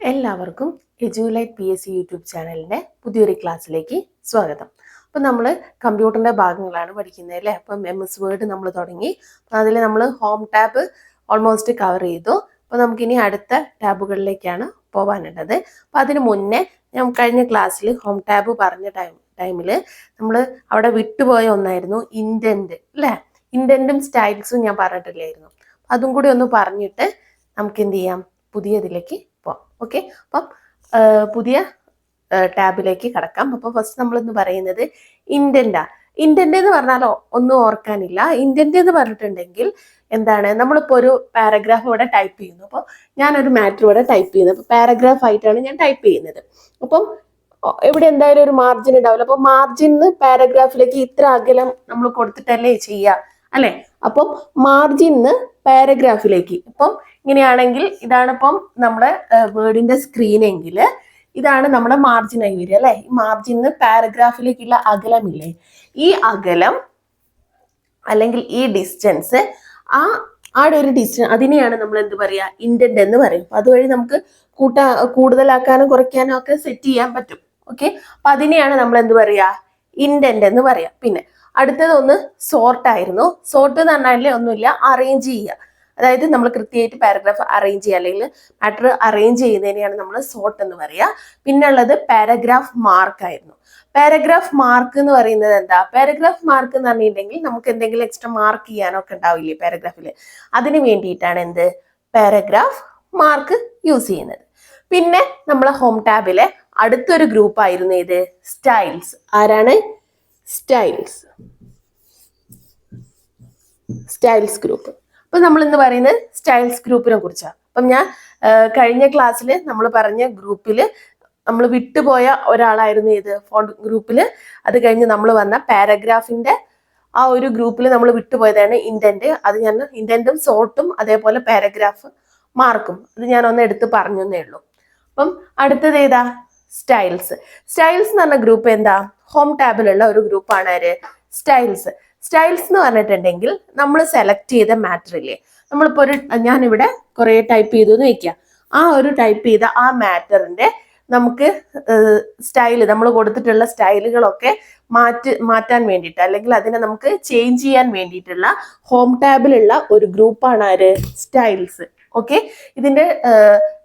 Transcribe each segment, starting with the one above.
എല്ലാവർക്കും എജുലൈറ്റ് PSC YouTube ചാനലിൻ്റെ പുതിയൊരു ക്ലാസ്സിലേക്ക് സ്വാഗതം. അപ്പം നമ്മൾ കമ്പ്യൂട്ടറിൻ്റെ ഭാഗങ്ങളാണ് പഠിക്കുന്നത് അല്ലേ. അപ്പം MS വേർഡ് നമ്മൾ തുടങ്ങി. അപ്പം അതിൽ നമ്മൾ ഹോം ടാബ് ഓൾമോസ്റ്റ് കവർ ചെയ്തു. അപ്പോൾ നമുക്കിനി അടുത്ത ടാബുകളിലേക്കാണ് പോകാനുള്ളത്. അപ്പോൾ അതിന് മുന്നേ ഞാൻ കഴിഞ്ഞ ക്ലാസ്സിൽ ഹോം ടാബ് പറഞ്ഞ ടൈമിൽ നമ്മൾ അവിടെ വിട്ടുപോയ ഒന്നായിരുന്നു ഇൻഡൻറ്റ് അല്ലേ. ഇൻഡൻറ്റും സ്റ്റൈൽസും ഞാൻ പറഞ്ഞിട്ടില്ലായിരുന്നു. അതും കൂടി ഒന്ന് പറഞ്ഞിട്ട് നമുക്ക് എന്ത് ചെയ്യാം, പുതിയതിലേക്ക് പോവാം. ഓക്കെ, അപ്പം പുതിയ ടാബിലേക്ക് കടക്കാം. അപ്പോൾ ഫസ്റ്റ് നമ്മളെന്ന് പറയുന്നത് ഇൻഡൻറ്റാ. ഇൻഡന്റ് എന്ന് പറഞ്ഞാൽ ഒന്നും ഓർക്കാനില്ല. ഇൻഡന്റ് എന്ന് പറഞ്ഞിട്ടുണ്ടെങ്കിൽ എന്താണ്, നമ്മളിപ്പോൾ ഒരു പാരഗ്രാഫ് ഇവിടെ ടൈപ്പ് ചെയ്യുന്നു. അപ്പോൾ ഞാനൊരു മാറ്റർ ഇവിടെ ടൈപ്പ് ചെയ്യുന്നത്, അപ്പോൾ പാരഗ്രാഫ് ആയിട്ടാണ് ഞാൻ ടൈപ്പ് ചെയ്യുന്നത്. അപ്പം ഇവിടെ എന്തായാലും ഒരു മാർജിൻ ഉണ്ടാവില്ല. അപ്പോൾ മാർജിന് പാരഗ്രാഫിലേക്ക് ഇത്ര അകലം നമ്മൾ കൊടുത്തിട്ടല്ലേ ചെയ്യുക അല്ലെ. അപ്പം മാർജിന് പാരഗ്രാഫിലേക്ക് ഇപ്പം ഇങ്ങനെയാണെങ്കിൽ ഇതാണിപ്പം നമ്മുടെ വേർഡിന്റെ സ്ക്രീൻ എങ്കിൽ ഇതാണ് നമ്മുടെ മാർജിനായി വരിക അല്ലെ. ഈ മാർജിന് പാരഗ്രാഫിലേക്കുള്ള അകലമില്ലേ, ഈ അകലം അല്ലെങ്കിൽ ഈ ഡിസ്റ്റൻസ്, ആടെ ഒരു ഡിസ്റ്റൻസ്, അതിനെയാണ് നമ്മൾ എന്ത് പറയുക, ഇൻഡന്റ് എന്ന് പറയും. അതുവഴി നമുക്ക് കൂടുതലാക്കാനും കുറയ്ക്കാനും ഒക്കെ സെറ്റ് ചെയ്യാൻ പറ്റും. ഓക്കെ, അപ്പൊ അതിനെയാണ് നമ്മൾ എന്ത് പറയുക, ഇൻഡന്റ് എന്ന് പറയാം. പിന്നെ അടുത്തതൊന്ന് സോർട്ട് ആയിരുന്നു. സോർട്ട് എന്ന് പറഞ്ഞാൽ ഒന്നുമില്ല, അറേഞ്ച് ചെയ്യുക. അതായത് നമ്മൾ കൃത്യമായിട്ട് പാരഗ്രാഫ് അറേഞ്ച് ചെയ്യുക അല്ലെങ്കിൽ മാറ്റർ അറേഞ്ച് ചെയ്യുന്നതിനെയാണ് നമ്മൾ സോർട്ട് എന്ന് പറയുക. പിന്നെ ഉള്ളത് പാരഗ്രാഫ് മാർക്ക് ആയിരുന്നു. പാരഗ്രാഫ് മാർക്ക് എന്ന് പറയുന്നത് എന്താ, പാരഗ്രാഫ് മാർക്ക് എന്ന് പറഞ്ഞിട്ടുണ്ടെങ്കിൽ നമുക്ക് എന്തെങ്കിലും എക്സ്ട്രാ മാർക്ക് ചെയ്യാനൊക്കെ ഉണ്ടാവില്ലേ പാരഗ്രാഫിൽ, അതിന് വേണ്ടിയിട്ടാണ് എന്ത്, പാരഗ്രാഫ് മാർക്ക് യൂസ് ചെയ്യുന്നത്. പിന്നെ നമ്മളെ ഹോം ടാബിലെ അടുത്തൊരു ഗ്രൂപ്പ് ആയിരുന്നു ഇത്, സ്റ്റൈൽസ്. ആരാണ്, സ്റ്റൈൽസ്, സ്റ്റൈൽസ് ഗ്രൂപ്പ്. അപ്പൊ നമ്മൾ ഇന്ന് പറയുന്നത് സ്റ്റൈൽസ് ഗ്രൂപ്പിനെ കുറിച്ചാണ്. അപ്പം ഞാൻ കഴിഞ്ഞ ക്ലാസ്സിൽ നമ്മൾ പറഞ്ഞ ഗ്രൂപ്പിൽ നമ്മൾ വിട്ടുപോയ ഒരാളായിരുന്നു ഇത്, ഫോണ്ട് ഗ്രൂപ്പിൽ. അത് കഴിഞ്ഞ് നമ്മൾ വന്ന പാരഗ്രാഫിന്റെ ആ ഒരു ഗ്രൂപ്പിൽ നമ്മൾ വിട്ടുപോയതാണ് ഇൻഡന്റ്. അത് ഞാൻ ഇൻഡന്റും സോർട്ടും അതേപോലെ പാരഗ്രാഫ് മാർക്കും അത് ഞാൻ ഒന്ന് എടുത്ത് പറഞ്ഞേ ഉള്ളൂ. അപ്പം അടുത്തത് ഏതാ, സ്റ്റൈൽസ്. സ്റ്റൈൽസ് എന്ന് പറഞ്ഞ ഗ്രൂപ്പ് എന്താ, ഹോം ടാബിലുള്ള ഒരു ഗ്രൂപ്പാണ് ആര്, സ്റ്റൈൽസ്. സ്റ്റൈൽസ് എന്ന് പറഞ്ഞിട്ടുണ്ടെങ്കിൽ നമ്മൾ സെലക്ട് ചെയ്ത മാറ്റർ ഇല്ലേ, നമ്മളിപ്പോൾ ഞാനിവിടെ കുറെ ടൈപ്പ് ചെയ്തു എന്ന് വെക്കുക, ആ ഒരു ടൈപ്പ് ചെയ്ത ആ മാറ്ററിന്റെ നമുക്ക് സ്റ്റൈല്, നമ്മൾ കൊടുത്തിട്ടുള്ള സ്റ്റൈലുകളൊക്കെ മാറ്റാൻ വേണ്ടിയിട്ട് അല്ലെങ്കിൽ അതിനെ നമുക്ക് ചേഞ്ച് ചെയ്യാൻ വേണ്ടിയിട്ടുള്ള ഹോം ടാബിലുള്ള ഒരു ഗ്രൂപ്പാണ് ആര്, സ്റ്റൈൽസ്. ഓക്കെ, ഇതിന്റെ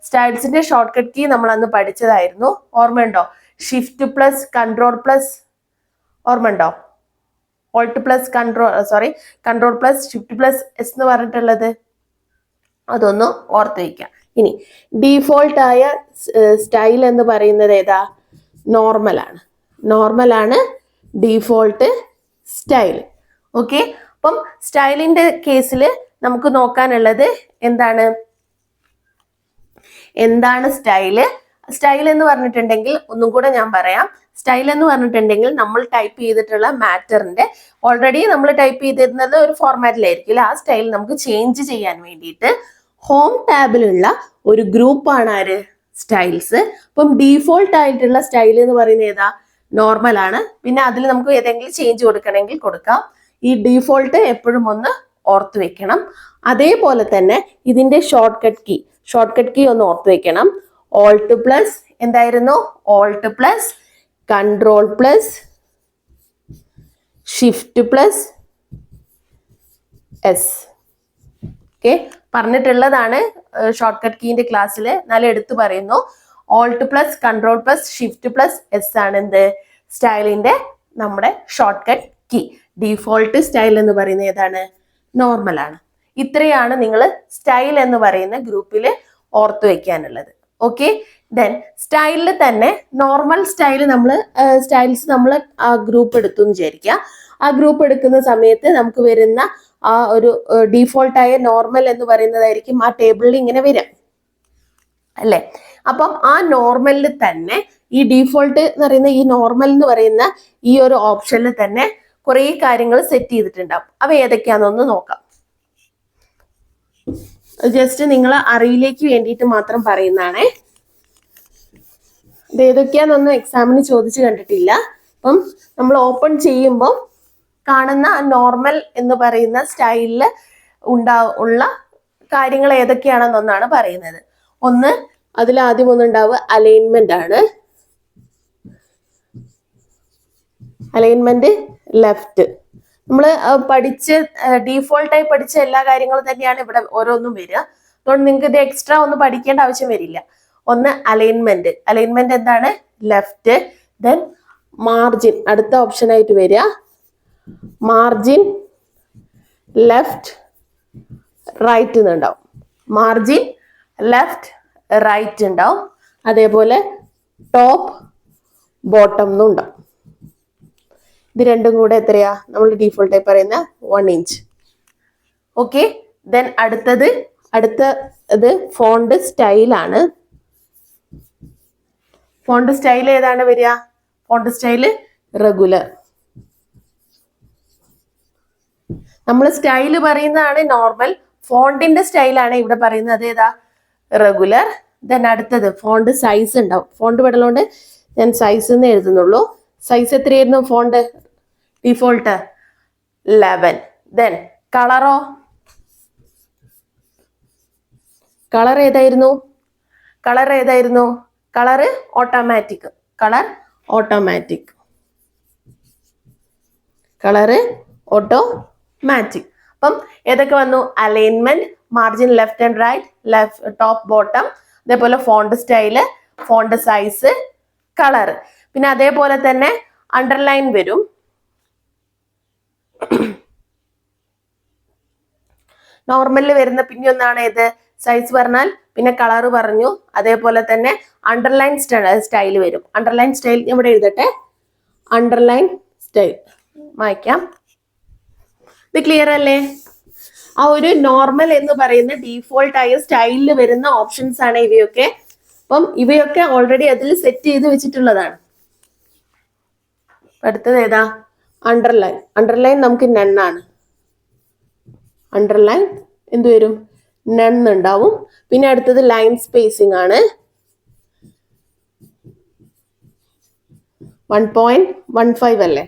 സ്റ്റൈൽസിന്റെ ഷോർട്ട് കട്ട് കീ നമ്മൾ അന്ന് പഠിച്ചതായിരുന്നു, ഓർമ്മയുണ്ടോ? ഷിഫ്റ്റ് പ്ലസ് കൺട്രോൾ പ്ലസ്, ഓർമ്മയുണ്ടോ? Alt plus control plus shift plus S എന്ന് പറഞ്ഞിട്ടുള്ളത്, അതൊന്ന് ഓർത്ത് വയ്ക്കാം. ഇനി ഡീഫോൾട്ട് ആയ സ്റ്റൈൽ എന്ന് പറയുന്നത് ഏതാ, നോർമലാണ്. നോർമലാണ് ഡീഫോൾട്ട് സ്റ്റൈൽ. ഓക്കെ, അപ്പം സ്റ്റൈലിന്റെ കേസിൽ നമുക്ക് നോക്കാനുള്ളത് എന്താണ് സ്റ്റൈല്. സ്റ്റൈൽ എന്ന് പറഞ്ഞിട്ടുണ്ടെങ്കിൽ ഒന്നും കൂടെ ഞാൻ പറയാം. സ്റ്റൈൽ എന്ന് പറഞ്ഞിട്ടുണ്ടെങ്കിൽ നമ്മൾ ടൈപ്പ് ചെയ്തിട്ടുള്ള മാറ്ററിന്റെ, ഓൾറെഡി നമ്മൾ ടൈപ്പ് ചെയ്തിരുന്നത് ഒരു ഫോർമാറ്റിലായിരിക്കും, ആ സ്റ്റൈൽ നമുക്ക് ചേഞ്ച് ചെയ്യാൻ വേണ്ടിയിട്ട് ഹോം ടാബിലുള്ള ഒരു ഗ്രൂപ്പാണ് ആര്, സ്റ്റൈൽസ്. അപ്പം ഡീഫോൾട്ട് ആയിട്ടുള്ള സ്റ്റൈൽ എന്ന് പറയുന്നത് ഏതാ, നോർമൽ ആണ്. പിന്നെ അതിൽ നമുക്ക് ഏതെങ്കിലും ചേഞ്ച് കൊടുക്കണമെങ്കിൽ കൊടുക്കാം. ഈ ഡീഫോൾട്ട് എപ്പോഴും ഒന്ന് ഓർത്ത് വെക്കണം. അതേപോലെ തന്നെ ഇതിന്റെ ഷോർട്ട് കട്ട് കീ ഒന്ന് ഓർത്ത് വെക്കണം. ഓൾട്ട് പ്ലസ് എന്തായിരുന്നു, alt plus control plus shift plus S. Okay, പറഞ്ഞിട്ടുള്ളതാണ് ഷോർട്ട് കട്ട് കീന്റെ ക്ലാസ്സിൽ, നല്ല എടുത്തു പറയുന്നു. Alt plus control plus shift plus S ആണ് എന്ത്, സ്റ്റൈലിന്റെ നമ്മുടെ shortcut key. Default style എന്ന് പറയുന്നത് ഏതാണ്, നോർമൽ ആണ്. ഇത്രയാണ് നിങ്ങൾ സ്റ്റൈൽ എന്ന് പറയുന്ന ഗ്രൂപ്പിൽ ഓർത്തു വെക്കാനുള്ളത്. ഓക്കെ, ദെൻ സ്റ്റൈലിൽ തന്നെ നോർമൽ സ്റ്റൈല് സ്റ്റൈൽസ് നമ്മൾ ആ ഗ്രൂപ്പ് എടുത്തു എന്ന് വിചാരിക്കുക. ആ ഗ്രൂപ്പ് എടുക്കുന്ന സമയത്ത് നമുക്ക് വരുന്ന ആ ഒരു ഡീഫോൾട്ടായ നോർമൽ എന്ന് പറയുന്നതായിരിക്കും ആ ടേബിളിൽ ഇങ്ങനെ വരിക അല്ലെ. അപ്പം ആ നോർമലിൽ തന്നെ ഈ ഡീഫോൾട്ട് എന്ന് പറയുന്ന ഈ നോർമൽ എന്ന് പറയുന്ന ഈ ഒരു ഓപ്ഷനിൽ തന്നെ കുറെ കാര്യങ്ങൾ സെറ്റ് ചെയ്തിട്ടുണ്ടാവും. അവ ഏതൊക്കെയാണെന്നൊന്ന് നോക്കാം. ജസ്റ്റ് നിങ്ങൾ അറിയിലേക്ക് വേണ്ടിയിട്ട് മാത്രം പറയുന്നതാണേ. ഇത് ഏതൊക്കെയാണെന്നൊന്നും എക്സാമിന് ചോദിച്ചു കണ്ടിട്ടില്ല. അപ്പം നമ്മൾ ഓപ്പൺ ചെയ്യുമ്പോൾ കാണുന്ന നോർമൽ എന്ന് പറയുന്ന സ്റ്റൈലിൽ ഉള്ള കാര്യങ്ങൾ ഏതൊക്കെയാണെന്നൊന്നാണ് പറയുന്നത്. ഒന്ന് അതിൽ ആദ്യം ഒന്നുണ്ടാവുക അലൈൻമെന്റ് ആണ്. Alignment left. നമ്മൾ പഠിച്ച് ഡീഫോൾട്ടായി പഠിച്ച എല്ലാ കാര്യങ്ങളും തന്നെയാണ് ഇവിടെ ഓരോന്നും വരിക. അതുകൊണ്ട് നിങ്ങൾക്ക് ഇത് എക്സ്ട്രാ ഒന്നും പഠിക്കേണ്ട ആവശ്യം വരില്ല. ഒന്ന് അലൈൻമെന്റ്. അലൈൻമെന്റ് എന്താണ്? ലെഫ്റ്റ്. ദെൻ മാർജിൻ അടുത്ത ഓപ്ഷൻ ആയിട്ട് വരിക. മാർജിൻ ലെഫ്റ്റ് റൈറ്റ് എന്നുണ്ടാവും. മാർജിൻ ലെഫ്റ്റ് റൈറ്റ് ഉണ്ടാവും. അതേപോലെ ടോപ്പ് ബോട്ടം എന്നും ഉണ്ടാവും. ഇത് രണ്ടും കൂടെ എത്രയാ? നമ്മൾ ഡീഫോൾട്ടായി പറയുന്ന 1 ഇഞ്ച്. ഓക്കെ. ദെൻ അടുത്തത് ഫോണ്ട് സ്റ്റൈലാണ്. ഫോണ്ട് സ്റ്റൈൽ ഏതാണ് വരിക? Font style regular. നമ്മൾ സ്റ്റൈല് പറയുന്നതാണ് നോർമൽ. ഫോണ്ടിന്റെ സ്റ്റൈലാണ് ഇവിടെ പറയുന്നത് ഏതാ? റെഗുലർ. ദെൻ അടുത്തത് ഫോണ്ട് സൈസ് ഉണ്ടാവും. ഫോണ്ട് പെടലുകൊണ്ട് ഞാൻ സൈസ് എന്ന് എഴുതുന്നുള്ളൂ. സൈസ് എത്രയായിരുന്നു ഫോണ്ട് ഡിഫോൾട്ട്? 11. ദെൻ കളറോ? കളർ ഏതായിരുന്നു? Colour automatic. അപ്പം ഏതൊക്കെ വന്നു? Alignment, margin left and right, top bottom, അതേപോലെ font style, font size, colour. പിന്നെ അതേപോലെ തന്നെ അണ്ടർലൈൻ വരും. നോർമലിൽ വരുന്ന പിന്നെ ഒന്നാണ് ഏത്? സൈസ് പറഞ്ഞാൽ പിന്നെ കളർ പറഞ്ഞു. അതേപോലെ തന്നെ അണ്ടർലൈൻ സ്റ്റൈൽ വരും. അണ്ടർലൈൻ സ്റ്റൈൽ ഇവിടെ എഴുതട്ടെ. അണ്ടർലൈൻ സ്റ്റൈൽ മായ്ക്കാം. ഇത് ക്ലിയർ അല്ലേ? ആ ഒരു നോർമൽ എന്ന് പറയുന്ന ഡീഫോൾട്ട് ആയ സ്റ്റൈലിൽ വരുന്ന ഓപ്ഷൻസ് ആണ് ഇവയൊക്കെ. അപ്പം ഇവയൊക്കെ ഓൾറെഡി അതിൽ സെറ്റ് ചെയ്ത് വെച്ചിട്ടുള്ളതാണ്. അടുത്തത് ഏതാ? അണ്ടർലൈൻ. അണ്ടർലൈൻ നമുക്ക് നണ്ണാണ്. അണ്ടർലൈൻ എന്ത് വരും? നൺ ഉണ്ടാവും. പിന്നെ അടുത്തത് ലൈൻ സ്പേസിംഗ് ആണ്. 1.15 അല്ലേ?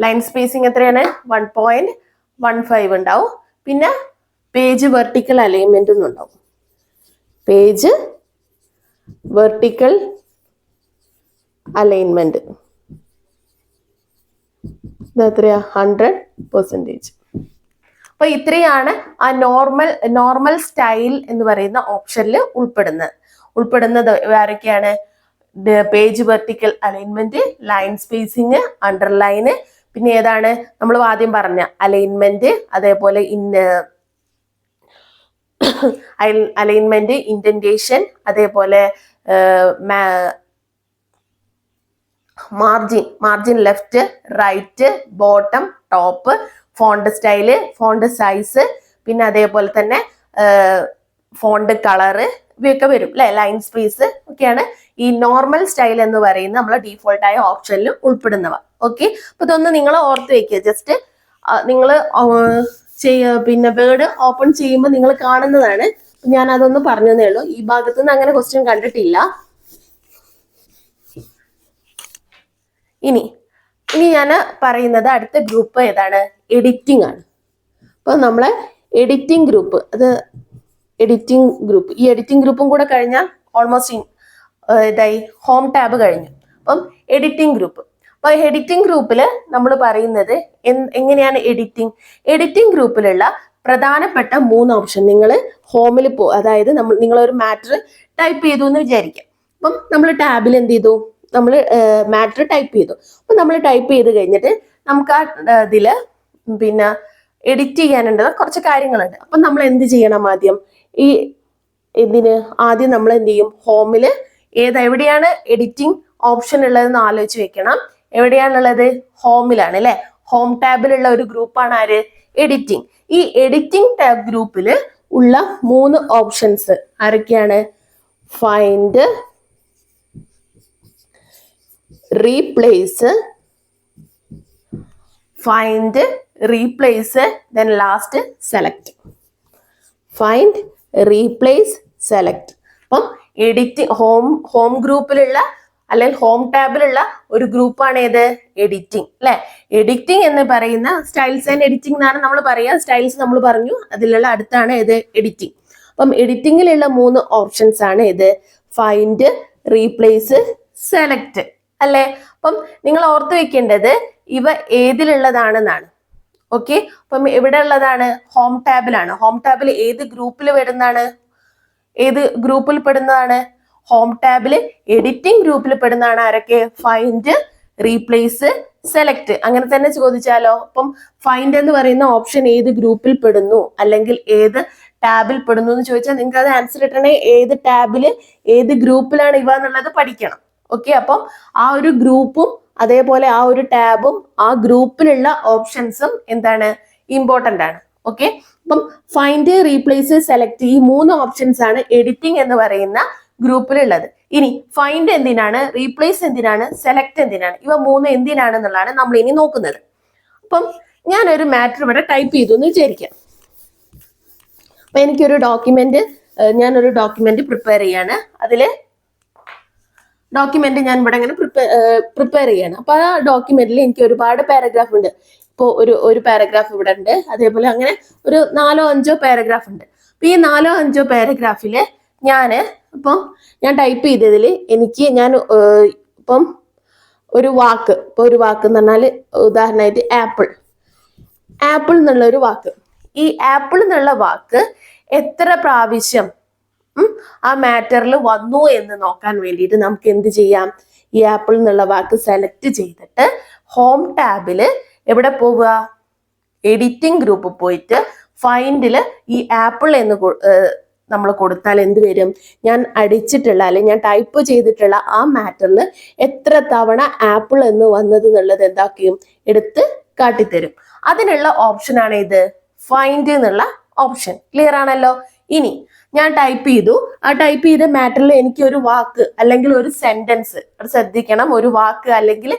ലൈൻ സ്പേസിംഗ് എത്രയാണ്? 1.15 ഉണ്ടാവും. പിന്നെ പേജ് വെർട്ടിക്കൽ അലൈൻമെന്റ് ഒന്നും ഉണ്ടാവും. പേജ് വെർട്ടിക്കൽ അലൈൻമെന്റ് എത്രയാ? 100%. അപ്പൊ ഇത്രയാണ് ആ നോർമൽ സ്റ്റൈൽ എന്ന് പറയുന്ന ഓപ്ഷനിൽ ഉൾപ്പെടുന്നത് ആരൊക്കെയാണ്? Page vertical alignment, line spacing, underline, പിന്നെ ഏതാണ് നമ്മൾ ആദ്യം പറഞ്ഞ അലൈൻമെന്റ്, അതേപോലെ അലൈൻമെന്റ്, ഇൻഡന്റേഷൻ, അതേപോലെ margin left right bottom top, font style, font size, പിന്നെ അതേപോലെ തന്നെ ഫോണ്ട് കളറ്, ഇവയൊക്കെ വരും അല്ലെ? ലൈൻ സ്പേസ് ഒക്കെയാണ് ഈ നോർമൽ സ്റ്റൈൽ എന്ന് പറയുന്ന നമ്മളെ ഡീഫോൾട്ട് ആയ ഓപ്ഷനിൽ ഉൾപ്പെടുന്നവ. ഓക്കെ. അപ്പൊ ഇതൊന്ന് നിങ്ങൾ ഓർത്ത് വെക്കുക. ജസ്റ്റ് നിങ്ങൾ പിന്നെ വേർഡ് ഓപ്പൺ ചെയ്യുമ്പോൾ നിങ്ങൾ കാണുന്നതാണ്. ഞാൻ അതൊന്ന് പറഞ്ഞതേ ഉള്ളൂ. ഈ ഭാഗത്ത് നിന്ന് അങ്ങനെ ക്വസ്റ്റ്യൻ കണ്ടിട്ടില്ല. ഇനി ഞാൻ പറയുന്നത് അടുത്ത ഗ്രൂപ്പ് ഏതാണ്? എഡിറ്റിംഗ് ആണ്. അപ്പൊ നമ്മളെ എഡിറ്റിംഗ് ഗ്രൂപ്പ്, ഈ എഡിറ്റിംഗ് ഗ്രൂപ്പും കൂടെ കഴിഞ്ഞാൽ ഓൾമോസ്റ്റ് ഇതായി ഹോം ടാബ് കഴിഞ്ഞു. അപ്പം എഡിറ്റിംഗ് ഗ്രൂപ്പ്. അപ്പൊ എഡിറ്റിംഗ് ഗ്രൂപ്പിൽ നമ്മൾ പറയുന്നത് എങ്ങനെയാണ് എഡിറ്റിംഗ് ഗ്രൂപ്പിലുള്ള പ്രധാനപ്പെട്ട 3 ഓപ്ഷൻ നിങ്ങൾ ഹോമിൽ അതായത് നിങ്ങളൊരു മാറ്റർ ടൈപ്പ് ചെയ്തു എന്ന് വിചാരിക്കാം. അപ്പം നമ്മൾ ടാബിൽ എന്ത് ചെയ്തു? നമ്മൾ മാറ്റർ ടൈപ്പ് ചെയ്തു. അപ്പൊ നമ്മൾ ടൈപ്പ് ചെയ്ത് കഴിഞ്ഞിട്ട് നമുക്ക് ആ ഇതില് പിന്നെ എഡിറ്റ് ചെയ്യാനുണ്ട് കുറച്ച് കാര്യങ്ങളുണ്ട്. അപ്പൊ നമ്മൾ എന്ത് ചെയ്യണം? ആദ്യം നമ്മൾ എന്ത് ചെയ്യും? ഹോമില് എവിടെയാണ് എഡിറ്റിംഗ് ഓപ്ഷൻ ഉള്ളതെന്ന് ആലോചിച്ച് വെക്കണം. എവിടെയാണുള്ളത്? ഹോമിലാണ് അല്ലെ? ഹോം ടാബിലുള്ള ഒരു ഗ്രൂപ്പാണ് ആര്? എഡിറ്റിംഗ്. ഈ എഡിറ്റിംഗ് ടാബ് ഗ്രൂപ്പിൽ ഉള്ള 3 ഓപ്ഷൻസ് ആരൊക്കെയാണ്? Find, replace, then last select. Find, replace, select. അപ്പം എഡിറ്റിംഗ് ഹോം ഗ്രൂപ്പിലുള്ള അല്ലെങ്കിൽ ഹോം ടാബിലുള്ള ഒരു ഗ്രൂപ്പാണ് ഏത്? എഡിറ്റിംഗ് അല്ലെ? എഡിറ്റിംഗ് എന്ന് പറയുന്ന സ്റ്റൈൽസ് ആൻഡ് എഡിറ്റിംഗ് എന്നാണ് നമ്മൾ പറയുക. സ്റ്റൈൽസ് നമ്മൾ പറഞ്ഞു, അതിലുള്ള അടുത്താണ് ഏത്? എഡിറ്റിംഗ്. അപ്പം എഡിറ്റിംഗിലുള്ള 3 ഓപ്ഷൻസ് ആണ് ഏത്? ഫൈൻഡ്, റീപ്ലേസ്, സെലക്ട് അല്ലെ. അപ്പം നിങ്ങൾ ഓർത്ത് വെക്കേണ്ടത് ഇവ ഏതിലുള്ളതാണെന്നാണ്. ഓക്കെ, അപ്പം എവിടെ ഉള്ളതാണ്? ഹോം ടാബിലാണ്. ഹോം ടാബിൽ ഏത് ഗ്രൂപ്പിൽ വരുന്നതാണ്? ഏത് ഗ്രൂപ്പിൽ പെടുന്നതാണ്? ഹോം ടാബിൽ എഡിറ്റിംഗ് ഗ്രൂപ്പിൽ പെടുന്നതാണ് ആരൊക്കെ? Find, replace, select. അങ്ങനെ തന്നെ ചോദിച്ചാലോ? അപ്പം ഫൈൻഡ് എന്ന് പറയുന്ന ഓപ്ഷൻ ഏത് ഗ്രൂപ്പിൽ പെടുന്നു അല്ലെങ്കിൽ ഏത് ടാബിൽ പെടുന്നു എന്ന് ചോദിച്ചാൽ നിങ്ങൾക്ക് അത് ആൻസർ ഇട്ടണേ ഏത് ടാബില് ഏത് ഗ്രൂപ്പിലാണ് ഇവ എന്നുള്ളത് പഠിക്കണം. ഓക്കെ, അപ്പം ആ ഒരു ഗ്രൂപ്പും അതേപോലെ ആ ഒരു ടാബും ആ ഗ്രൂപ്പിലുള്ള ഓപ്ഷൻസും എന്താണ്? ഇമ്പോർട്ടന്റ് ആണ്. ഓക്കെ, അപ്പം ഫൈൻഡ്, റീപ്ലേസ്, സെലക്ട് ഈ 3 ഓപ്ഷൻസ് ആണ് എഡിറ്റിംഗ് എന്ന് പറയുന്ന ഗ്രൂപ്പിലുള്ളത്. ഇനി ഫൈൻഡ് എന്തിനാണ്, റീപ്ലേസ് എന്തിനാണ്, സെലക്ട് എന്തിനാണ്? ഇവ 3 എന്തിനാണെന്നുള്ളതാണ് നമ്മൾ ഇനി നോക്കുന്നത്. അപ്പം ഞാനൊരു മാറ്റർ ഇവിടെ ടൈപ്പ് ചെയ്തു എന്ന് വിചാരിക്കാം. അപ്പൊ എനിക്കൊരു ഞാനൊരു ഡോക്യുമെന്റ് പ്രിപ്പയർ ചെയ്യാണ്. അതില് ഡോക്യുമെന്റ് ഞാൻ ഇവിടെ ഇങ്ങനെ പ്രിപ്പയർ ചെയ്യാണ്. അപ്പൊ ആ ഡോക്യുമെന്റിൽ എനിക്ക് ഒരുപാട് പാരഗ്രാഫ് ഉണ്ട്. ഇപ്പോൾ ഒരു പാരഗ്രാഫ് ഇവിടെ ഉണ്ട്. അതേപോലെ അങ്ങനെ ഒരു 4-5 പാരഗ്രാഫ് ഉണ്ട്. അപ്പൊ ഈ 4-5 പാരഗ്രാഫില് ഞാൻ ടൈപ്പ് ചെയ്തതിൽ ഇപ്പം ഒരു വാക്ക് എന്ന് പറഞ്ഞാൽ ഉദാഹരണമായിട്ട് ആപ്പിൾ എന്നുള്ള ഒരു വാക്ക്. ഈ ആപ്പിൾ എന്നുള്ള വാക്ക് എത്ര പ്രാവശ്യം ആ മാറ്ററിൽ വന്നു എന്ന് നോക്കാൻ വേണ്ടിയിട്ട് നമുക്ക് എന്ത് ചെയ്യാം? ഈ ആപ്പിൾ എന്നുള്ള വാക്ക് സെലക്ട് ചെയ്തിട്ട് ഹോം ടാബില് എവിടെ പോവുക? എഡിറ്റിംഗ് ഗ്രൂപ്പ് പോയിട്ട് ഫൈൻഡില് ഈ ആപ്പിൾ എന്ന് നമ്മൾ കൊടുത്താൽ എന്ത് വരും? ഞാൻ അടിച്ചിട്ടുള്ള അല്ലെങ്കിൽ ഞാൻ ടൈപ്പ് ചെയ്തിട്ടുള്ള ആ മാറ്ററിൽ എത്ര തവണ ആപ്പിൾ എന്ന് വന്നത് എന്നുള്ളത് എന്താക്കിയും എടുത്ത് കാട്ടിത്തരും. അതിനുള്ള ഓപ്ഷനാണ് ഇത് ഫൈൻഡ് എന്നുള്ള ഓപ്ഷൻ. ക്ലിയർ ആണല്ലോ? ഇനി ഞാൻ ടൈപ്പ് ചെയ്തു. ആ ടൈപ്പ് ചെയ്ത മാറ്ററിൽ എനിക്ക് ഒരു വാക്ക് അല്ലെങ്കിൽ ഒരു സെന്റൻസ്, ശ്രദ്ധിക്കണം, ഒരു വാക്ക് അല്ലെങ്കിൽ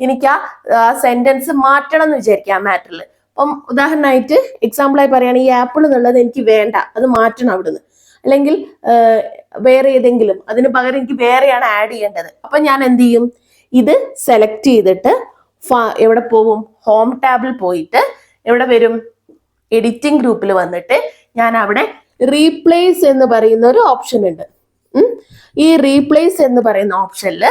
എനിക്ക് ആ സെന്റൻസ് മാറ്റണം എന്ന് വിചാരിക്കാം ആ മാറ്ററിൽ. അപ്പം ഉദാഹരണമായിട്ട് എക്സാമ്പിളായി പറയുകയാണ്, ഈ ആപ്പിൾ എന്നുള്ളത് എനിക്ക് വേണ്ട, അത് മാറ്റണം അവിടുന്ന്. അല്ലെങ്കിൽ വേറെ ഏതെങ്കിലും, അതിന് പകരം എനിക്ക് വേറെയാണ് ആഡ് ചെയ്യേണ്ടത്. അപ്പൊ ഞാൻ എന്ത് ചെയ്യും? ഇത് സെലക്ട് ചെയ്തിട്ട് എവിടെ പോവും? ഹോം ടാബിൽ പോയിട്ട് എവിടെ വരും? എഡിറ്റിംഗ് ഗ്രൂപ്പിൽ വന്നിട്ട് ഞാൻ അവിടെ റീപ്ലേസ് എന്ന് പറയുന്ന ഒരു ഓപ്ഷൻ ഉണ്ട്. ഈ റീപ്ലേസ് എന്ന് പറയുന്ന ഓപ്ഷനിൽ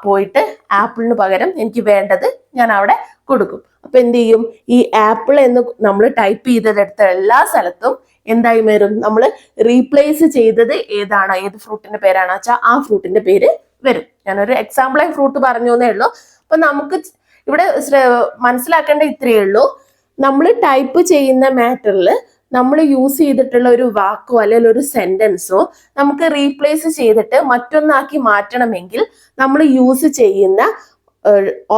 പോയിട്ട് ആപ്പിളിന് പകരം എനിക്ക് വേണ്ടത് ഞാൻ അവിടെ കൊടുക്കും. അപ്പൊ എന്ത് ചെയ്യും? ഈ ആപ്പിൾ എന്ന് നമ്മൾ ടൈപ്പ് ചെയ്തെടുത്ത എല്ലാ സ്ഥലത്തും എന്തായി വരും? നമ്മൾ റീപ്ലേസ് ചെയ്തത് ഏതാണോ, ഏത് ഫ്രൂട്ടിന്റെ പേരാണോ വെച്ചാൽ ആ ഫ്രൂട്ടിന്റെ പേര് വരും. ഞാനൊരു എക്സാമ്പിളായി ഫ്രൂട്ട് പറഞ്ഞു എന്നേ ഉള്ളൂ. അപ്പൊ നമുക്ക് ഇവിടെ മനസ്സിലാക്കേണ്ട ഇത്രയേ ഉള്ളൂ. നമ്മൾ ടൈപ്പ് ചെയ്യുന്ന മാറ്ററിൽ നമ്മൾ യൂസ് ചെയ്തിട്ടുള്ള ഒരു വാക്കോ അല്ലെങ്കിൽ ഒരു സെന്റൻസോ നമുക്ക് റീപ്ലേസ് ചെയ്തിട്ട് മറ്റൊന്നാക്കി മാറ്റണമെങ്കിൽ നമ്മൾ യൂസ് ചെയ്യുന്ന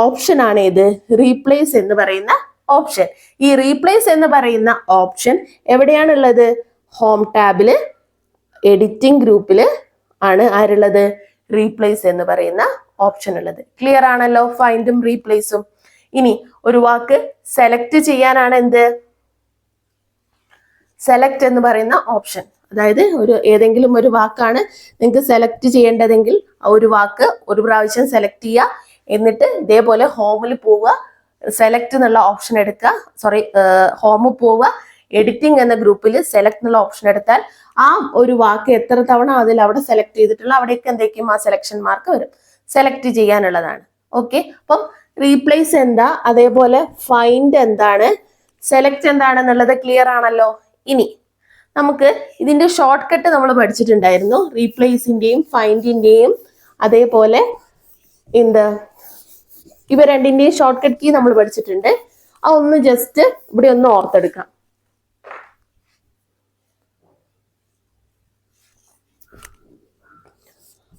ഓപ്ഷൻ ആണ് ഏത്? റീപ്ലേസ് എന്ന് പറയുന്ന ഓപ്ഷൻ. ഈ റീപ്ലേസ് എന്ന് പറയുന്ന ഓപ്ഷൻ എവിടെയാണുള്ളത്? ഹോം ടാബില് എഡിറ്റിംഗ് ഗ്രൂപ്പില് ആണ് ആരുള്ളത്? റീപ്ലേസ് എന്ന് പറയുന്ന ഓപ്ഷൻ ഉള്ളത്. ക്ലിയർ ആണല്ലോ ഫൈൻഡും റീപ്ലേസും? ഇനി ഒരു വാക്ക് സെലക്ട് ചെയ്യാനാണ് എന്ത്? സെലക്ട് എന്ന് പറയുന്ന ഓപ്ഷൻ. അതായത് ഏതെങ്കിലും ഒരു വാക്കാണ് നിങ്ങൾക്ക് സെലക്ട് ചെയ്യേണ്ടതെങ്കിൽ ഒരു വാക്ക് ഒരു പ്രാവശ്യം സെലക്ട് ചെയ്യുക, എന്നിട്ട് ഇതേപോലെ ഹോമിൽ പോവുക, സെലക്ട് എന്നുള്ള ഓപ്ഷൻ എടുക്കുക, ഹോമിൽ പോവുക, എഡിറ്റിംഗ് എന്ന ഗ്രൂപ്പിൽ സെലക്ട് എന്നുള്ള ഓപ്ഷൻ എടുത്താൽ ആ ഒരു വാക്ക് എത്ര തവണ അവിടെ സെലക്ട് ചെയ്തിട്ടുള്ള അവിടേക്ക് എന്തൊക്കെയും ആ സെലക്ഷൻ മാർക്ക് വരും. സെലക്ട് ചെയ്യാനുള്ളതാണ്. ഓക്കെ, അപ്പം റീപ്ലേസ് എന്താ, അതേപോലെ ഫൈൻഡ് എന്താണ്, സെലക്ട് എന്താണെന്നുള്ളത് ക്ലിയർ ആണല്ലോ? ഇനി നമുക്ക് ഇതിന്റെ ഷോർട്ട് കട്ട് നമ്മൾ പഠിച്ചിട്ടുണ്ടായിരുന്നു. റീപ്ലേസിന്റെയും ഫൈൻഡിന്റെയും അതേപോലെ ഇവ രണ്ടിന്റെയും ഷോർട്ട് കട്ട് കീ നമ്മൾ പഠിച്ചിട്ടുണ്ട്. ആ ഒന്ന് ജസ്റ്റ് ഇവിടെ ഒന്ന് ഓർത്തെടുക്കാം.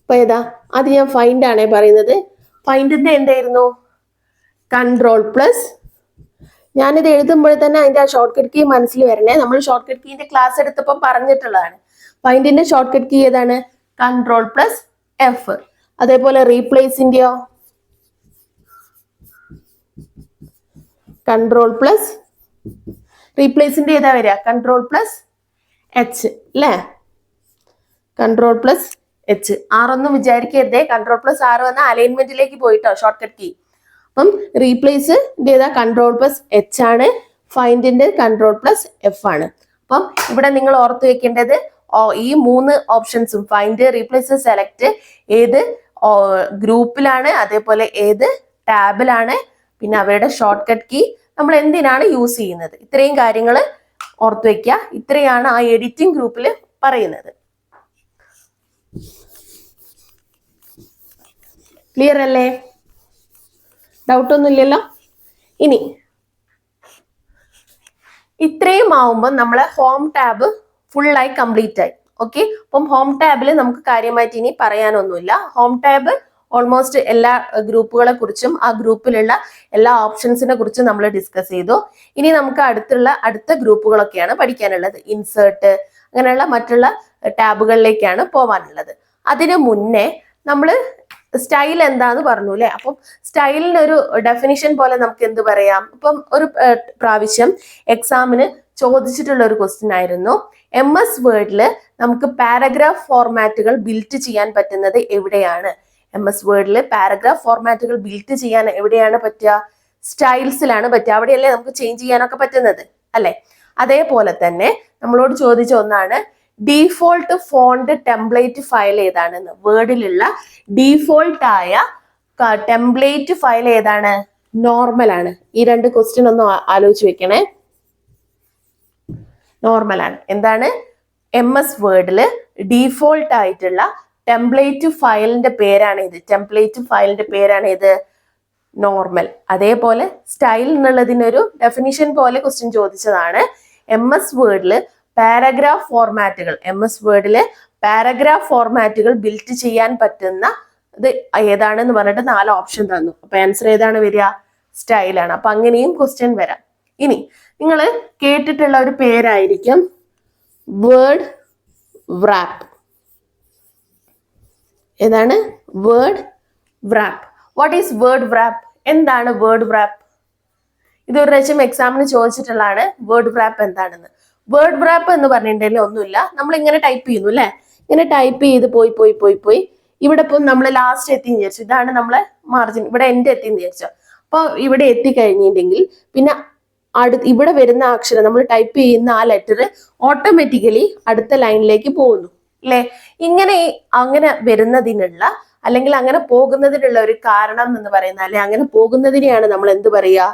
അപ്പൊ ഏതാ? അത് ഞാൻ ഫൈൻഡ് ആണേ പറയുന്നത്. ഫൈൻഡിന്റെ എന്തായിരുന്നു? Ctrl+. ഞാനിത് എഴുതുമ്പോൾ തന്നെ അതിന്റെ ആ ഷോർട്ട് കട്ട് കീ മനസ്സിൽ വരണേ. നമ്മൾ ഷോർട്ട് കട്ട് കീന്റെ ക്ലാസ് എടുത്തപ്പോൾ പറഞ്ഞിട്ടുള്ളതാണ്. ഫൈൻഡിന്റെ ഷോർട്ട് കട്ട് കീ ഏതാണ്? Ctrl+F. അതേപോലെ റീപ്ലേസിന്റെയോ? റീപ്ലേസിന്റെ ഏതാ വരിക? Ctrl+H അല്ലേ? Ctrl+H. ആറൊന്നും വിചാരിക്കരുതേ. Ctrl+R വന്ന അലൈൻമെന്റിലേക്ക് പോയിട്ടോ ഷോർട്ട് കട്ട് കീ. അപ്പം റീപ്ലേസിന്റെ ഏതാ? Ctrl+H ആണ്. ഫൈൻഡിന്റെ Ctrl+F ആണ്. അപ്പം ഇവിടെ നിങ്ങൾ ഓർത്ത് വെക്കേണ്ടത് ഈ 3 ഓപ്ഷൻസും ഫൈൻഡ്, റീപ്ലേസ്, സെലക്ട് ഏത് ഗ്രൂപ്പിലാണ്, അതേപോലെ ഏത് ടാബിലാണ്, പിന്നെ അവയുടെ ഷോർട്ട് കട്ട് കീ നമ്മൾ എന്തിനാണ് യൂസ് ചെയ്യുന്നത്, ഇത്രയും കാര്യങ്ങൾ ഓർത്തു വെക്കുക. ഇത്രയാണ് ആ എഡിറ്റിംഗ് ഗ്രൂപ്പിൽ പറയുന്നത്. ക്ലിയർ അല്ലേ? ഡൗട്ട് ഒന്നുമില്ലല്ലോ? ഇനി ഇത്രയും ആവുമ്പോൾ നമ്മളെ ഹോം ടാബ് ഫുള്ളായി കംപ്ലീറ്റ് ആയി. ഓക്കെ, അപ്പം ഹോം ടാബിൽ നമുക്ക് കാര്യമായിട്ട് ഇനി പറയാനൊന്നുമില്ല. ഹോം ടാബ് ഓൾമോസ്റ്റ് എല്ലാ ഗ്രൂപ്പുകളെ കുറിച്ചും ആ ഗ്രൂപ്പിലുള്ള എല്ലാ ഓപ്ഷൻസിനെ കുറിച്ചും നമ്മൾ ഡിസ്കസ് ചെയ്തു. ഇനി നമുക്ക് അടുത്ത ഗ്രൂപ്പുകളൊക്കെയാണ് പഠിക്കാനുള്ളത്. ഇൻസേർട്ട് അങ്ങനെയുള്ള മറ്റുള്ള ടാബുകളിലേക്കാണ് പോവാനുള്ളത്. അതിനു മുന്നേ നമ്മൾ സ്റ്റൈൽ എന്താന്ന് പറഞ്ഞു അല്ലെ? അപ്പം സ്റ്റൈലിനൊരു ഡെഫിനിഷൻ പോലെ നമുക്ക് എന്ത് പറയാം? ഇപ്പം ഒരു പ്രാവശ്യം എക്സാമിന് ചോദിച്ചിട്ടുള്ള ഒരു ക്വസ്റ്റ്യൻ ആയിരുന്നു, MS വേർഡില് നമുക്ക് പാരഗ്രാഫ് ഫോർമാറ്റുകൾ ബിൽറ്റ് ചെയ്യാൻ പറ്റുന്നത് എവിടെയാണ്? MS വേർഡില് പാരഗ്രാഫ് ഫോർമാറ്റുകൾ ബിൽറ്റ് ചെയ്യാൻ എവിടെയാണ് പറ്റുക? സ്റ്റൈൽസിലാണ് പറ്റുക. അവിടെയല്ലേ നമുക്ക് ചേഞ്ച് ചെയ്യാനൊക്കെ പറ്റുന്നത് അല്ലെ? അതേപോലെ തന്നെ നമ്മളോട് ചോദിച്ച ഒന്നാണ് ഡീഫോൾട്ട് ഫോണ്ട് ടെംപ്ലേറ്റ് ഫയൽ ഏതാണെന്ന്. വേർഡിലുള്ള ഡീഫോൾട്ട് ആയ ടെംപ്ലേറ്റ് ഫയൽ ഏതാണ്? നോർമൽ ആണ്. ഈ 2 ക്വസ്റ്റ്യൻ ഒന്ന് ആലോചിച്ച് വെക്കണേ. നോർമൽ ആണ്. എന്താണ്? MS വേർഡില് ഡീഫോൾട്ട് ആയിട്ടുള്ള ടെംപ്ലേറ്റ് ഫയലിന്റെ പേരാണ് ഇത്. ടെംപ്ലേറ്റ് ഫയലിന്റെ പേരാണ് ഇത് നോർമൽ. അതേപോലെ സ്റ്റൈൽ എന്നുള്ളതിനൊരു ഡെഫിനിഷൻ പോലെ ക്വസ്റ്റ്യൻ ചോദിച്ചതാണ്. MS വേർഡില് പാരഗ്രാഫ് ഫോർമാറ്റുകൾ, MS വേർഡിലെ പാരഗ്രാഫ് ഫോർമാറ്റുകൾ ബിൽറ്റ് ചെയ്യാൻ പറ്റുന്ന ഇത് ഏതാണെന്ന് പറഞ്ഞിട്ട് 4 ഓപ്ഷൻ തന്നു. അപ്പൊ ആൻസർ ഏതാണ് വരിക? സ്റ്റൈലാണ്. അപ്പൊ അങ്ങനെയും ക്വസ്റ്റ്യൻ വരാം. ഇനി നിങ്ങൾ കേട്ടിട്ടുള്ള ഒരു പേരായിരിക്കും വേർഡ് വ്രാപ്പ്. ഏതാണ്? Word wrap. What is word wrap? എന്താണ് വേർഡ് വ്രാപ്പ്? ഇതൊരു പ്രാവശ്യം എക്സാമിന് ചോദിച്ചിട്ടുള്ളതാണ് വേർഡ് വ്രാപ്പ് എന്താണെന്ന്. വേർഡ് വ്രാപ്പ് എന്ന് പറഞ്ഞിട്ടുണ്ടെങ്കിൽ ഒന്നുമില്ല, നമ്മൾ ഇങ്ങനെ ടൈപ്പ് ചെയ്യുന്നു അല്ലെ? ഇങ്ങനെ ടൈപ്പ് ചെയ്ത് പോയി ഇവിടെ ഇപ്പം നമ്മൾ ലാസ്റ്റ് എത്തിന്ന് വിചാരിച്ചു. ഇതാണ് നമ്മളെ മാർജിൻ, ഇവിടെ എൻഡ് എത്തിന്ന് വിചാരിച്ചു. അപ്പൊ ഇവിടെ എത്തിക്കഴിഞ്ഞിട്ടുണ്ടെങ്കിൽ പിന്നെ ഇവിടെ വരുന്ന അക്ഷരം നമ്മൾ ടൈപ്പ് ചെയ്യുന്ന ആ ലെറ്റർ ഓട്ടോമാറ്റിക്കലി അടുത്ത ലൈനിലേക്ക് പോകുന്നു അല്ലെ? അങ്ങനെ വരുന്നതിനുള്ള അല്ലെങ്കിൽ അങ്ങനെ പോകുന്നതിനുള്ള ഒരു കാരണം എന്ന് പറയുന്ന, അല്ലെ അങ്ങനെ പോകുന്നതിനെയാണ് നമ്മൾ എന്ത് പറയുക?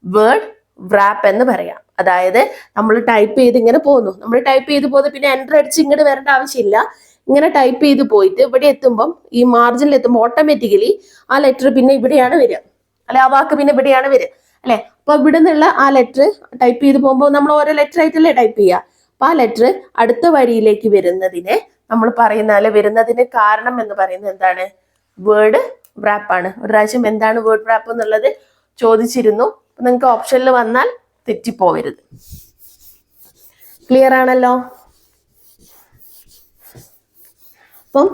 വേർഡ് വ്രാപ്പ് എന്ന് പറയാം. അതായത് നമ്മൾ ടൈപ്പ് ചെയ്ത് ഇങ്ങനെ പോകുന്നു. നമ്മൾ ടൈപ്പ് ചെയ്ത് പോകുന്നത് പിന്നെ എൻ്റർ അടിച്ച് ഇങ്ങോട്ട് വരേണ്ട ആവശ്യമില്ല. ഇങ്ങനെ ടൈപ്പ് ചെയ്ത് പോയിട്ട് ഇവിടെ എത്തുമ്പം, ഈ മാർജിനിൽ എത്തുമ്പോൾ ഓട്ടോമാറ്റിക്കലി ആ ലെറ്റർ പിന്നെ ഇവിടെയാണ് വരിക അല്ലെ? ആ വാക്ക് പിന്നെ ഇവിടെയാണ് വരിക അല്ലെ? അപ്പൊ ഇവിടെ നിന്നുള്ള ആ ലെറ്റർ ടൈപ്പ് ചെയ്ത് പോകുമ്പോൾ നമ്മൾ ഓരോ ലെറ്റർ ആയിട്ടല്ലേ ടൈപ്പ് ചെയ്യുക. അപ്പൊ ആ ലെറ്റർ അടുത്ത വരിയിലേക്ക് വരുന്നതിനെ നമ്മൾ പറയുന്ന, അല്ലെ വരുന്നതിന് കാരണം എന്ന് പറയുന്നത് എന്താണ്? വേർഡ് വ്രാപ്പ് ആണ്. ഒരു പ്രാവശ്യം എന്താണ് വേർഡ് വ്രാപ്പ് എന്നുള്ളത് ചോദിച്ചിരുന്നു. നിങ്ങൾക്ക് ഓപ്ഷനിൽ വന്നാൽ തെറ്റിപ്പോവരുത്. ക്ലിയർ ആണല്ലോ? അപ്പം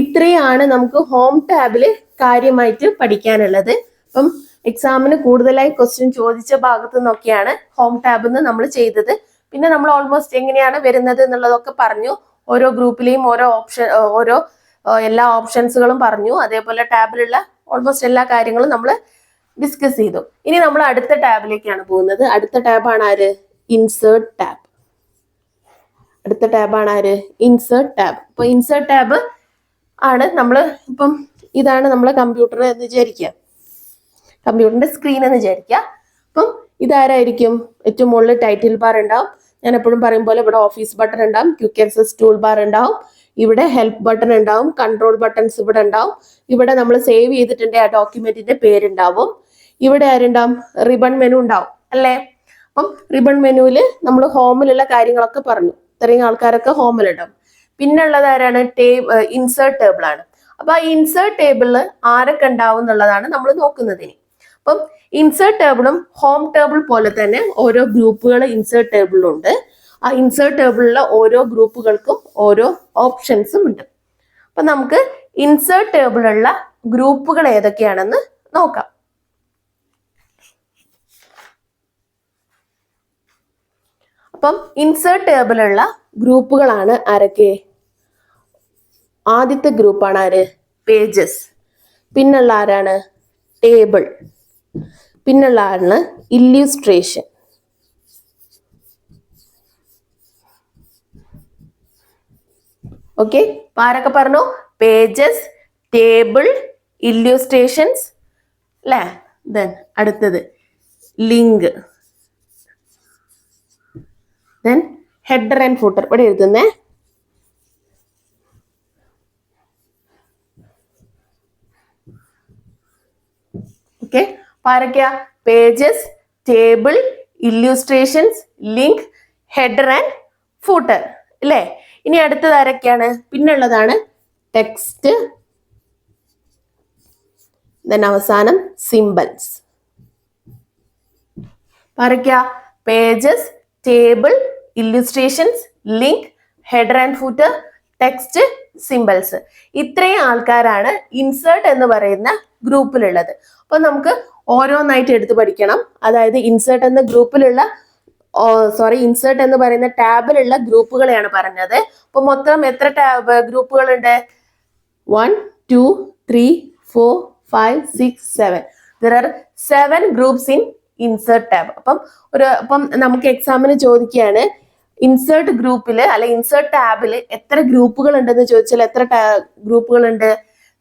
ഇത്രയാണ് നമുക്ക് ഹോം ടാബില് കാര്യമായിട്ട് പഠിക്കാനുള്ളത്. അപ്പം എക്സാമിന് കൂടുതലായി ക്വസ്റ്റ്യൻ ചോദിച്ച ഭാഗത്തു നിന്നൊക്കെയാണ് ഹോം ടാബിൽ നിന്ന് നമ്മൾ ചെയ്തത്. പിന്നെ നമ്മൾ ഓൾമോസ്റ്റ് എങ്ങനെയാണ് വരുന്നത് എന്നുള്ളതൊക്കെ പറഞ്ഞു. ഓരോ ഗ്രൂപ്പിലെയും ഓരോ എല്ലാ ഓപ്ഷൻസുകളും പറഞ്ഞു. അതേപോലെ ടാബിലുള്ള ഓൾമോസ്റ്റ് എല്ലാ കാര്യങ്ങളും നമ്മൾ ഡിസ്കസ് ചെയ്തു. ഇനി നമ്മൾ അടുത്ത ടാബിലേക്കാണ് പോകുന്നത്. അടുത്ത ടാബാണ് ആര്? Insert tab. അടുത്ത ടാബാണ് ആര്? Insert tab. അപ്പൊ ഇൻസേർട്ട് ടാബ് ആണ് നമ്മൾ ഇപ്പം ഇതാണ് നമ്മളെ കമ്പ്യൂട്ടർ എന്ന് വിചാരിക്കുക, കമ്പ്യൂട്ടറിന്റെ സ്ക്രീൻ എന്ന് വിചാരിക്കുക. അപ്പം ഇതാരായിരിക്കും? ഏറ്റവും മുകളിൽ ടൈറ്റിൽ ബാർ ഉണ്ടാവും. ഞാൻ എപ്പോഴും പറയും പോലെ ഇവിടെ ഓഫീസ് ബട്ടൺ ഉണ്ടാവും, ക്വിക്ക് ആക്സസ് ടൂൾ ബാർ ഉണ്ടാവും, ഇവിടെ ഹെൽപ്പ് ബട്ടൺ ഉണ്ടാവും, കൺട്രോൾ ബട്ടൺസ് ഇവിടെ ഉണ്ടാവും, ഇവിടെ നമ്മൾ സേവ് ചെയ്തിട്ടുണ്ട് ആ ഡോക്യുമെന്റിന്റെ പേരുണ്ടാവും, ഇവിടെ ആരുണ്ടാവും? റിബൺ മെനു ഉണ്ടാവും അല്ലേ? അപ്പം റിബൺ മെനുവില് നമ്മൾ ഹോമിലുള്ള കാര്യങ്ങളൊക്കെ പറഞ്ഞു. ഇത്രയും ആൾക്കാരൊക്കെ ഹോമിലുണ്ടാവും. പിന്നെ ഉള്ളത് ആരാണ്? ഇൻസേർട്ട് ടേബിൾ ആണ്. അപ്പൊ ആ ഇൻസേർട്ട് ടേബിളിൽ ആരൊക്കെ ഉണ്ടാവും എന്നുള്ളതാണ് നമ്മൾ നോക്കുന്നതിന്. അപ്പം ഇൻസേർട്ട് ടേബിളും ഹോം ടേബിൾ പോലെ തന്നെ ഓരോ ഗ്രൂപ്പുകൾ ഇൻസേർട്ട് ടേബിളിലുണ്ട്. ആ ഇൻസേർട്ട് ടേബിളിലുള്ള ഓരോ ഗ്രൂപ്പുകൾക്കും ഓരോ ഓപ്ഷൻസും ഉണ്ട്. അപ്പൊ നമുക്ക് ഇൻസേർട്ട് ടേബിളുള്ള ഗ്രൂപ്പുകൾ ഏതൊക്കെയാണെന്ന് നോക്കാം. അപ്പം ഇൻസേർട്ട് ടേബിളുള്ള ഗ്രൂപ്പുകളാണ് ആരൊക്കെ? ആദ്യത്തെ ഗ്രൂപ്പാണ് ആര്? പേജസ്. പിന്നുള്ള ആരാണ്? ടേബിൾ. പിന്നുള്ള ആരാണ്? ഇല്യൂസ്ട്രേഷൻ. ഓക്കെ, ആരൊക്കെ പറഞ്ഞു? പേജസ്, ടേബിൾ, ഇല്യൂസ്ട്രേഷൻസ് അല്ലേ? ദെൻ അടുത്തത് link, then header and footer. ഇവിടെ എഴുതുന്നേ ഓക്കെ. ആരൊക്കെയാ? Pages, table, illustrations, link, header and footer അല്ലേ? ഇനി അടുത്തത് ആരൊക്കെയാണ്? പിന്നുള്ളതാണ് ടെക്സ്റ്റ്, ദെൻ അവസാനം സിംബൽസ്. ആരൊക്കെയാ? Pages, table, illustrations, link, header and footer, text, symbols. ഇത്രയും ആൾക്കാരാണ് ഇൻസേർട്ട് എന്ന് പറയുന്ന ഗ്രൂപ്പിലുള്ളത്. അപ്പൊ നമുക്ക് ഓരോന്നായിട്ട് എടുത്ത് പഠിക്കണം. അതായത് ഇൻസേർട്ട് എന്ന ഗ്രൂപ്പിലുള്ള ഇൻസേർട്ട് എന്ന് പറയുന്ന ടാബിലുള്ള ഗ്രൂപ്പുകളെയാണ് പറഞ്ഞത്. അപ്പൊ മൊത്തം എത്ര ഗ്രൂപ്പുകളുണ്ട്? 1, 2, 3, 4, 5, 6, 7. There are 7 groups in insert tab. അപ്പം നമുക്ക് എക്സാമിന് ചോദിക്കുകയാണ്, ഇൻസേർട്ട് ഗ്രൂപ്പില് അല്ലെ ഇൻസേർട്ട് ടാബിൽ എത്ര ഗ്രൂപ്പുകൾ ഉണ്ടെന്ന് ചോദിച്ചാൽ എത്ര ഗ്രൂപ്പുകളുണ്ട്?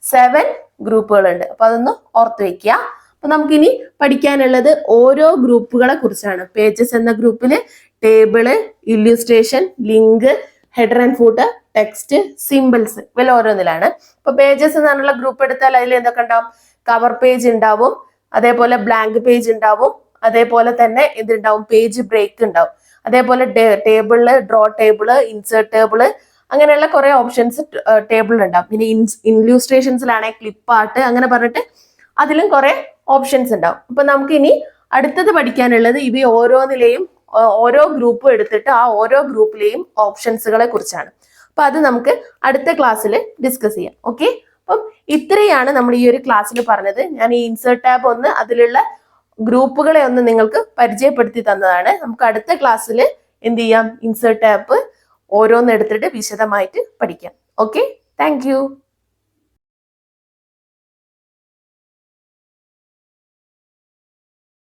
7 ഗ്രൂപ്പുകളുണ്ട്. അപ്പൊ അതൊന്ന് ഓർത്ത് വെക്കുക. അപ്പൊ നമുക്കിനി പഠിക്കാനുള്ളത് ഓരോ ഗ്രൂപ്പുകളെ കുറിച്ചാണ്. പേജസ് എന്ന ഗ്രൂപ്പില് table, illustration, link, header and footer, text, symbols ഇവയിൽ ഓരോന്നിലാണ്. ഇപ്പൊ പേജസ് എന്നുള്ള ഗ്രൂപ്പ് എടുത്താൽ അതിൽ എന്തൊക്കെ ഉണ്ടാവും? കവർ പേജ് ഉണ്ടാവും, അതേപോലെ ബ്ലാങ്ക് പേജ് ഉണ്ടാവും, അതേപോലെ തന്നെ എന്തുണ്ടാവും? പേജ് ബ്രേക്ക് ഉണ്ടാവും. അതേപോലെ table, draw table, insert table, അങ്ങനെയുള്ള കുറെ ഓപ്ഷൻസ് ടേബിളിൽ ഉണ്ടാവും. പിന്നെ ഇൻലൂസ്ട്രേഷൻസിലാണെങ്കിൽ ക്ലിപ്പ് ആർട്ട് അങ്ങനെ പറഞ്ഞിട്ട് അതിലും കുറെ ഓപ്ഷൻസ് ഉണ്ടാവും. അപ്പൊ നമുക്ക് ഇനി അടുത്തത് പഠിക്കാനുള്ളത് ഇവ ഓരോന്നിലെയും ഓരോ ഗ്രൂപ്പും എടുത്തിട്ട് ആ ഓരോ ഗ്രൂപ്പിലെയും ഓപ്ഷൻസുകളെ കുറിച്ചാണ്. അപ്പൊ അത് നമുക്ക് അടുത്ത ക്ലാസ്സിൽ ഡിസ്കസ് ചെയ്യാം. ഓക്കെ, അപ്പം ഇത്രയാണ് നമ്മൾ ഈ ഒരു ക്ലാസ്സിൽ പറഞ്ഞത്. ഞാൻ ഈ ഇൻസേർട്ട് ടാബ് ഒന്ന് അതിലുള്ള ഗ്രൂപ്പുകളെ ഒന്ന് നിങ്ങൾക്ക് പരിചയപ്പെടുത്തി തന്നതാണ്. നമുക്ക് അടുത്ത ക്ലാസ്സിൽ എന്ത് ചെയ്യാം? ഇൻസേർട്ട് ടാബ് ഓരോന്നെടുത്തിട്ട് വിശദമായിട്ട് പഠിക്കാം. Okay, thank you.